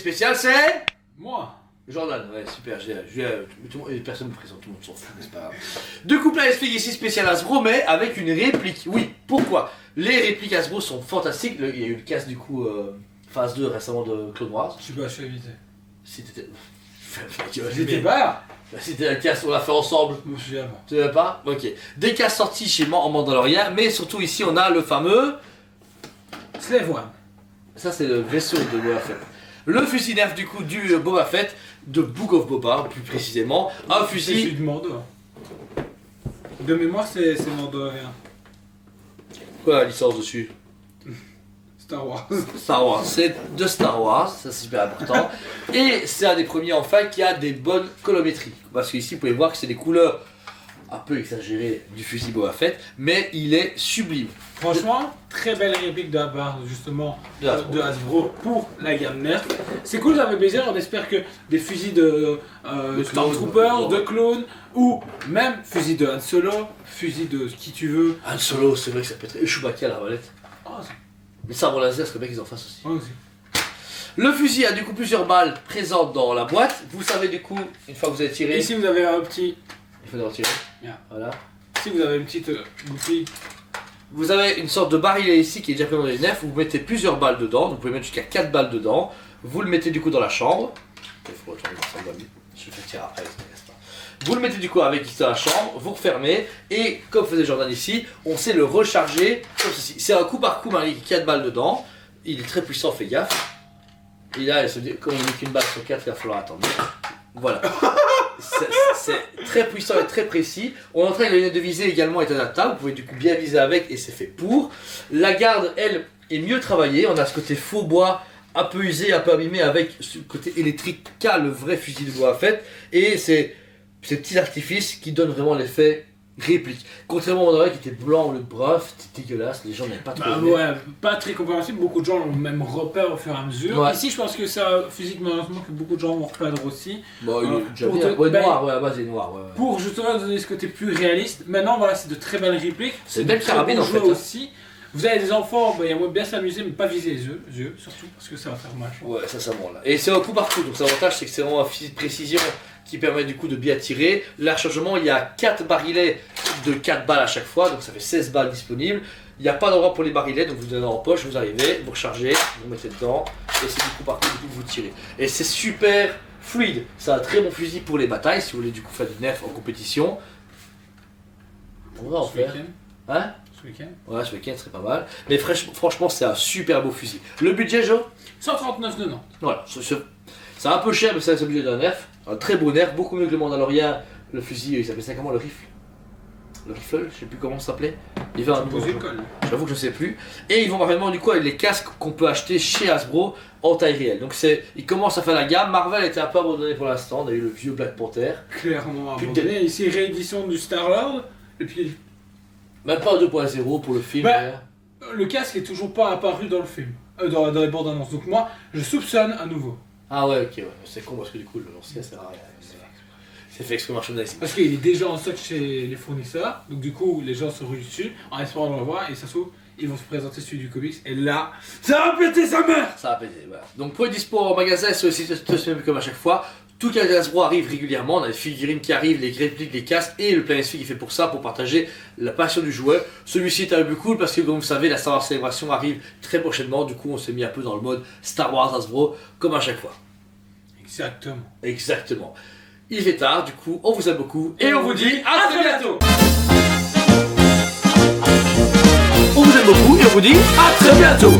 spécial, c'est... Moi. Jordan, ouais, super, personne ne me présente, tout le monde s'en fout, mais c'est pas grave. Deux couples à expliquer ici spécial Hasbro, mais avec une réplique. Oui, pourquoi? Les répliques Hasbro sont fantastiques. Il y a eu le casse du coup, phase 2 récemment de Clone Wars. Je suis pas, je suis évité. Si t'étais. J'étais pas. Si t'étais un casse, on l'a fait ensemble. Je me souviens pas. Tu veux pas? Ok. Des casses sortis chez en Mandalorian, mais surtout ici on a le fameux. Slave One. Ça c'est le vaisseau de Boba Fett. Le fusil nerf du coup du Boba Fett, de Book of Boba plus précisément. Un C'est fusil. celui de Mando. De mémoire, c'est Mandalorian. Quoi la licence dessus? Star Wars. Star Wars, c'est de Star Wars, ça c'est super important. Et c'est un des premiers enfin qui a des bonnes colorimétries. Parce qu'ici vous pouvez voir que c'est des couleurs un peu exagérées du fusil Boba Fett, mais il est sublime. Franchement, très belle réplique de la part justement De Hasbro. de Hasbro pour la gamme Nerf. C'est cool, ça fait plaisir. On espère que des fusils de Stormtroopers, de clones, ou même fusil de Han Solo, fusil de qui tu veux. Han Solo, c'est vrai que ça peut être. Et Chewbacca la valette. Oh, Mais ça, laser, c'est bien qu'ils en fassent aussi. moi aussi. Le fusil a du coup plusieurs balles présentes dans la boîte. Vous savez du coup, une fois que vous avez tiré, Et si vous avez un petit. il faut les retirer. Bien. Voilà. Si vous avez une petite goupille. Vous avez une sorte de barillet ici qui est déjà présent dans les nerfs. Vous mettez plusieurs balles dedans. Vous pouvez mettre jusqu'à 4 balles dedans. Vous le mettez du coup dans la chambre. Il faut retourner dans sa balle. Je le fais tirer après, ça n'intéresse pas. Vous le mettez du coup avec ici dans la chambre. Vous refermez. Et comme faisait Jordan ici, on sait le recharger comme ceci. C'est un coup par coup, Marie, 4 balles dedans. Il est très puissant, fais gaffe. Et là, elle se dit, comme il n'y a qu'une balle sur 4, il va falloir attendre. Voilà. C'est très puissant et très précis. On entraîne la lunette de visée également est adaptable. Vous pouvez du coup bien viser avec et c'est fait pour. La garde, elle, est mieux travaillée. On a ce côté faux bois, un peu usé, un peu abîmé avec ce côté électrique qu'a le vrai fusil de Boba Fett. Et c'est ces petits artifices qui donnent vraiment l'effet réplique. Contrairement au Mandalorian qui était blanc ou le brun, c'était dégueulasse. Les gens n'avaient pas trop Bah aimé. ouais, pas très compréhensible. Beaucoup de gens l'ont même repère au fur et à mesure. Ouais. Ici, je pense que c'est un fusil malheureusement que beaucoup de gens vont repeindre aussi. Bon, il est déjà pour bien. te- Ouais, ben, noir, ouais, à la base il est noir. Ouais, ouais. Pour justement donner ce côté plus réaliste. Maintenant, voilà, c'est de très belles répliques. C'est une de belle très carabine, bons en fait, jouets hein. aussi. Vous avez des enfants, bah, il y a moyen de bien s'amuser, mais pas viser les yeux surtout parce que ça va faire mal. je pense. Ouais, ça bon là. Et c'est un coup par coup, donc l'avantage c'est que c'est vraiment un fusil de précision qui permet du coup de bien tirer. Là, rechargement, il y a 4 barilets de 4 balles à chaque fois, donc ça fait 16 balles disponibles. Il n'y a pas d'endroit pour les barilets, donc vous donnez en poche, vous arrivez, vous rechargez, vous mettez dedans, et c'est du coup par coup, du coup vous tirez. Et c'est super fluide, c'est un très bon fusil pour les batailles, si vous voulez du coup faire du nerf en compétition. On va en Ce faire. week-end. Hein? Ce week-end. Ouais, ce week-end serait pas mal. Mais franchement, c'est un super beau fusil. Le budget, Joe? 139,90. Voilà, c'est un peu cher, mais c'est le budget d'un nerf. Un très beau nerf, beaucoup mieux que le Mandalorian. Le fusil, il s'appelait ça comment, le rifle? Le rifle, je sais plus comment ça s'appelait. Il y avait un nom. Posez colle. J'avoue que je sais plus. Et ils vont vraiment du coup avec les casques qu'on peut acheter chez Hasbro en taille réelle. Donc ils commencent à faire la gamme. Marvel était un peu abandonné pour l'instant. On a eu le vieux Black Panther. Clairement Putain. abandonné. Ici, réédition du Star-Lord. Et puis, Même pas 2.0 pour le film. Bah, d'ailleurs. le casque est toujours pas apparu dans le film. Dans les bandes annonces. Donc moi, je soupçonne à nouveau. Ah ouais, ok, ouais. C'est con parce que du coup, l'ancien c'est rare. C'est fait exprès merchandising. Parce qu'il est déjà en stock chez les fournisseurs, donc du coup les gens se ruent dessus en espérant le revoir et ça se trouve ils vont se présenter celui du comics et là ça va péter sa mère. Ça a pété, voilà. Donc pour les dispo en magasin, c'est aussi comme à chaque fois. Tout les Hasbro arrive régulièrement, on a les figurines qui arrivent, les répliques, les casques et le Planesphère qui fait pour ça, pour partager la passion du joueur. Celui-ci est un peu cool parce que comme vous savez, la Star Wars Célébration arrive très prochainement, du coup on s'est mis un peu dans le mode Star Wars Hasbro comme à chaque fois. Exactement. Exactement. Il est tard, du coup on vous aime beaucoup et on vous dit à très bientôt. On vous aime beaucoup et on vous dit à très bientôt.